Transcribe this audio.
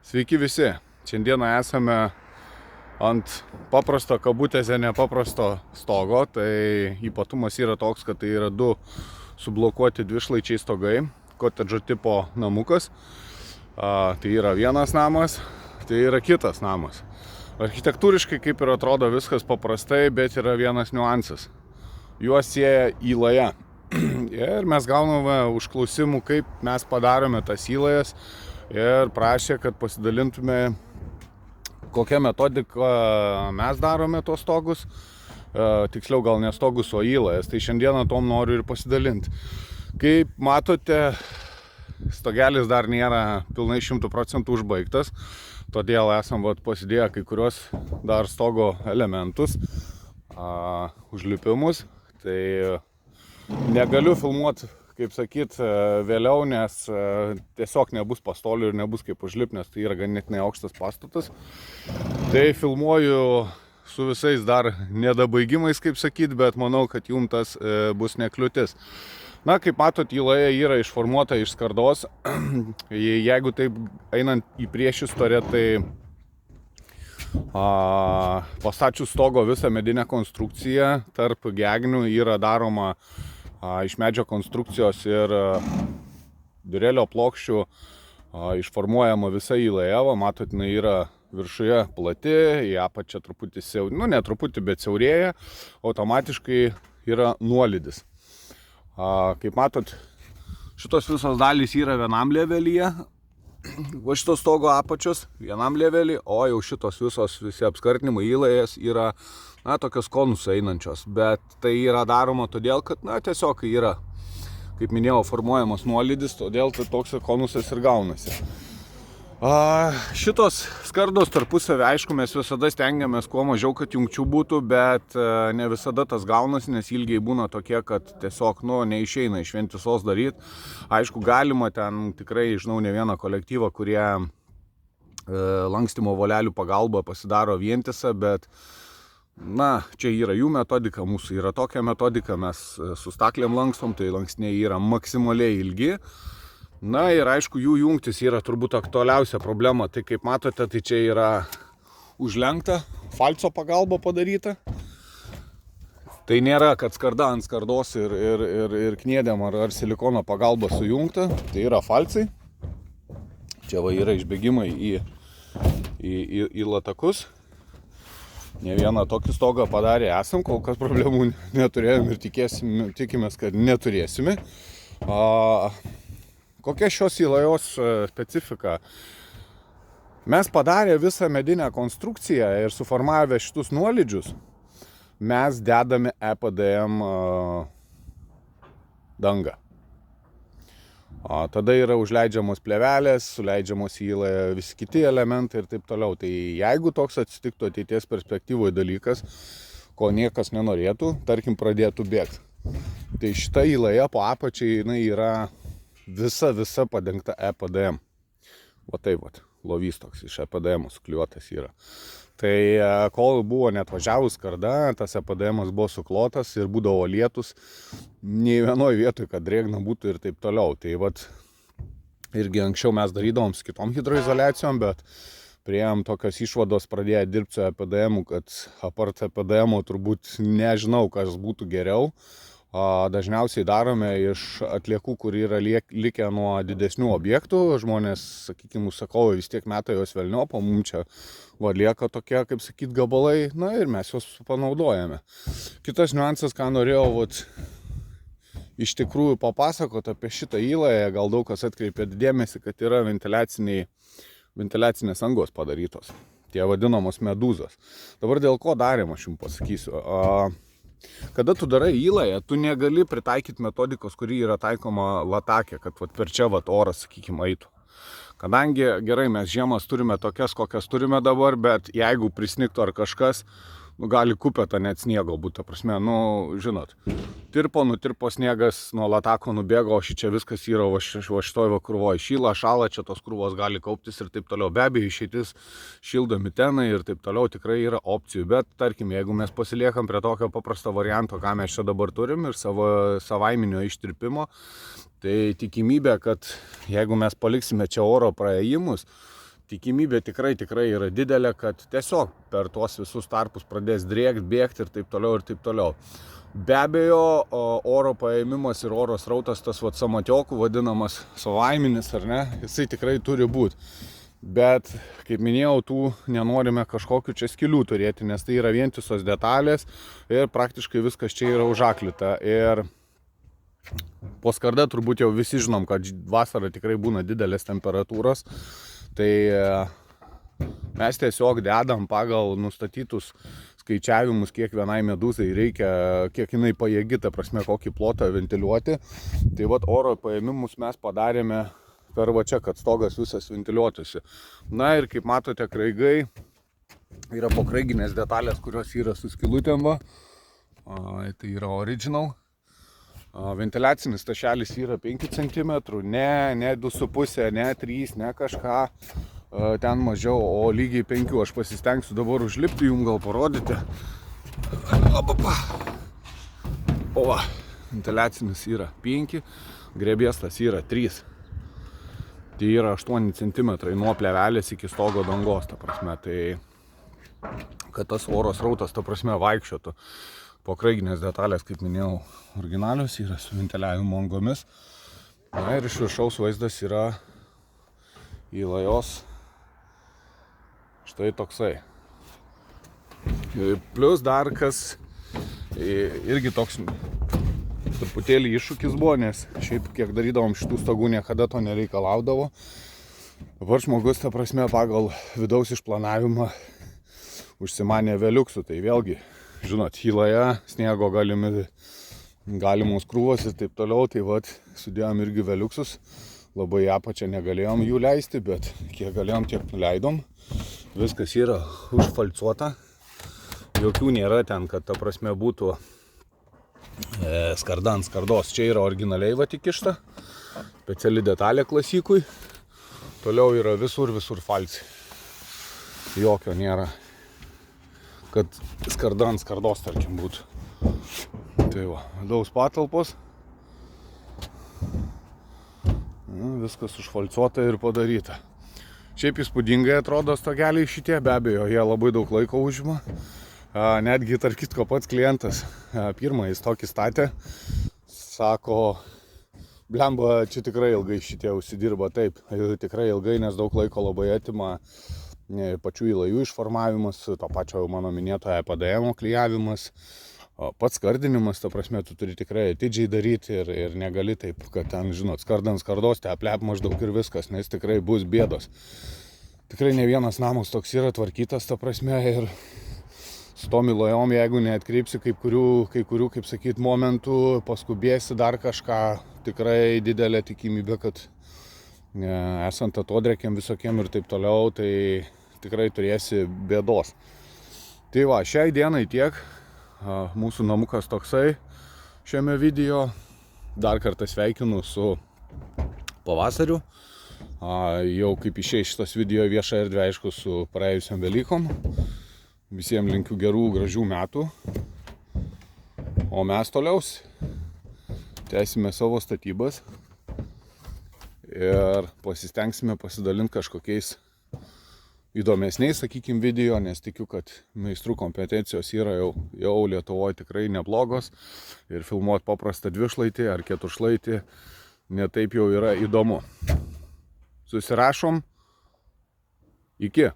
Sveiki visi. Šiandieną esame ant paprasto kabutėse nepaprasto stogo. Tai ypatumas yra toks, kad tai yra du sublokuoti dvišlaičiai stogai, kotedžo tipo namukas. Tai yra vienas namas, tai yra kitas namas. Architektūriškai kaip ir atrodo viskas paprastai, bet yra vienas niuansas. Juos sieja įlaja. Ir mes gauname užklausimų, kaip mes padarome tas įlajas. Ir prašė, kad pasidalintume, kokią metodiką mes darome tos stogus. Tiksliau gal ne stogus, o įlajas. Tai šiandieną tom noriu ir pasidalinti. Kaip matote, stogelis dar nėra pilnai 100% užbaigtas. Todėl esam pasidėję kai kurios dar stogo elementus, užlipimus. Tai negaliu filmuoti, kaip sakyt, vėliau, nes tiesiog nebus pastolių ir nebus kaip užlipti, nes tai yra ganėtinai aukštas pastatas. Tai filmuoju su visais dar nedabaigimais, kaip sakyt, bet manau, kad jums tas bus nekliūtis. Na, kaip matot, įlaja yra išformuota iš skardos. Jeigu taip einant į priešistorę, tai pastačius stogo visą medinę konstrukciją tarp gegnių yra daroma iš medžio konstrukcijos ir durelio plokščių išformuojama visa įlaja. Matot, jinai yra viršuje plati, į apačią truputį ne truputį, bet siaurėja, automatiškai yra nuolydis. Kaip matot, šitos visos dalys yra vienam levelyje, va šitos stogo apačios vienam levelį, o jau šitos visi apskartinimai įlajas yra tokios konusai einančios, bet tai yra daroma todėl, kad tiesiog yra, kaip minėjau, formuojamas nuolydis, todėl tai toks konusas ir gaunasi. Šitos skardos tarpusavį, aišku, mes visada stengiamės kuo mažiau, kad jungčių būtų, bet ne visada tas gaunasi, nes ilgiai būna tokie, kad tiesiog neišeina iš vientisos daryti. Aišku, galima ten tikrai, žinau, ne vieną kolektyvą, kurie lankstymo volelių pagalba pasidaro vientisą, bet čia yra jų metodika, mūsų yra tokia metodika, mes su staklėm lankstom, tai lankstiniai yra maksimaliai ilgi. Ir aišku, jų jungtis yra turbūt aktualiausia problema. Tai kaip matote, tai čia yra užlenkta, falco pagalba padaryta. Tai nėra, kad skarda ant skardos ir kniedėm ar silikono pagalba sujungta. Tai yra falcai. Čia yra išbėgimai į latakus. Ne vieną tokį stogą padarė esam, kol kas problemų neturėjom ir tikimės, kad neturėsime. Kokia šios įlajos specifika? Mes padarę visą medinę konstrukciją ir suformavę šitus nuolydžius, mes dedame EPDM dangą. Tada yra užleidžiamos plėvelės, suleidžiamos į įlają visi kiti elementai ir taip toliau. Tai jeigu toks atsitiktų ateities perspektyvoje dalykas, ko niekas nenorėtų, tarkim, pradėtų bėgti. Tai šita įlaja po apačiai jinai yra visa padengta EPDM. Lovys toks iš EPDM sukliuotas yra. Tai kol buvo net važiavus skarda, tas EPDM buvo suklotas ir būdavo lietus, nei vienoje vietoje, kad drėgna būtų ir taip toliau. Tai irgi anksčiau mes darydavom su kitom hidroizoliacijom, bet priėjom tokios išvados pradėję dirbti su EPDM, kad apart EPDM turbūt nežinau, kas būtų geriau. Dažniausiai darome iš atliekų, kur yra likę nuo didesnių objektų. Žmonės, sakykime, užsakovai vis tiek meta jos velniop, o mums čia lieka tokie, kaip sakyt, gabalai, ir mes juos panaudojame. Kitas niuansas, ką norėjau iš tikrųjų papasakoti apie šitą įlają, gal daug kas atkreipė dėmesį, kad yra ventiliacinės angos padarytos, tie vadinamos medūzos. Dabar dėl ko darėm, aš jums pasakysiu. Kada tu darai įlają, tu negali pritaikyti metodikos, kuri yra taikoma latakė, kad per čia oras, sakykime, eitų. Kadangi gerai, mes žiemas turime tokias, kokias turime dabar, bet jeigu prisnigtų ar kažkas, gali kupeta net sniego būti, ta prasme, žinot, nutirpo sniegas, nuo latako nubėgo, o šičia viskas yra šitoj krūvoj, šyla, šala, čia tos krūvos gali kauptis ir taip toliau. Be abejo, išeitis šildomi tenai ir taip toliau tikrai yra opcijų, bet tarkim, jeigu mes pasiliekam prie tokio paprasto varianto, ką mes čia dabar turim ir savaiminio ištirpimo, tai tikimybė, kad jeigu mes paliksime čia oro praėjimus, tikimybė tikrai yra didelė, kad tiesiog per tuos visus tarpus pradės drėkti, bėgti ir taip toliau. Be abejo, oro paėmimas ir oro srautas, tas samatiokų vadinamas savaiminis, ar ne, jisai tikrai turi būti. Bet, kaip minėjau, tų nenorime kažkokių čia skylių turėti, nes tai yra vientisos detalės ir praktiškai viskas čia yra užaklita. Ir po skarda turbūt jau visi žinom, kad vasarą tikrai būna didelės temperatūros. Tai mes tiesiog dedam pagal nustatytus skaičiavimus, kiek vienai medūzai reikia, kiek jinai pajėgi, ta prasme, kokį plotą ventiliuoti. Tai vat oro paėmimus mes padarėme per va čia, kad stogas visas ventiliuotųsi. Na ir kaip matote, kraigai yra pokraiginės detalės, kurios yra su skylutėm. Tai yra original. Ventiliacinis tašelis yra 5 cm, ne 2,5, ne 3, ne kažką ten mažiau, o lygiai 5. Aš pasistengsiu dabar užlipti, jums gal parodyti. O va, ventiliacinis yra 5, grebiestas yra 3. Tai yra 8 cm nuo plėvelės iki stogo dangos, ta prasme. Tai kad tas oro srautas, ta prasme, vaikščiotų. Pokraiginės detalės, kaip minėjau, originalios yra su ventiliavimo angomis. Na ir iš viršaus vaizdas yra į lajos štai toksai. Plius dar kas irgi toks truputėlį iššūkis buvo, nes šiaip kiek darydavom šitų stogų niekada to nereikalaudavo. Dabar žmogus, ta prasme, pagal vidaus išplanavimą užsimanė veliuksų. Tai vėlgi, žinot, Hyloje sniego galimos krūvos ir taip toliau. Tai vat, sudėjom irgi veliuksus. Labai apačią negalėjom jų leisti, bet kiek galėjom, tiek nuleidom. Viskas yra užfalcuota. Jokių nėra ten, kad, ta prasme, būtų skarda ant skardos. Čia yra originaliai va tik išta. Speciali detalė klasikui. Toliau yra visur falci. Jokio nėra, kad skarda ant skardos, tarkim, būtų. Tai va, vidaus patalpos. Viskas užfalcuota ir padaryta. Šiaip įspūdingai atrodo stogeliai šitie, be abejo, jie labai daug laiko užima. Netgi, tarp kitko, pats klientas pirmą jis tokį statė, sako, blemba, čia tikrai ilgai šitie užsidirba. Taip, tikrai ilgai, nes daug laiko labai atima pačių įlajų išformavimas, to pačio mano minėto EPDM klijavimas, pats skardinimas, ta prasme, tu turi tikrai atidžiai daryti ir negali taip, kad ten, žinot, skardant skardos, te aplep maždaug ir viskas, nes tikrai bus bėdos. Tikrai ne vienas namas toks yra tvarkytas, ta prasme, ir su tom įlajom, jeigu neatkreipsi kai kurių, kaip sakyt, momentų, paskubėsi dar kažką, tikrai didelė tikimybė, kad esant atodrėkiam visokiem ir taip toliau, tai tikrai turėsi bėdos. Tai va, šiai dienai tiek. Mūsų namukas toksai šiame video. Dar kartą sveikinu su pavasariu. Jau kaip išėjo šitas video viešą erdvę, aišku, su praėjusiam Velykom. Visiems linkiu gerų, gražių metų. O mes toliau tęsime savo statybas ir pasistengsime pasidalinti kažkokiais įdomesniais, sakykime, video, nes tikiu, kad meistrų kompetencijos yra jau Lietuvoje tikrai neblogos ir filmuoti paprastą dvišlaitį ar keturšlaitį netaip jau yra įdomu. Susirašom. Iki.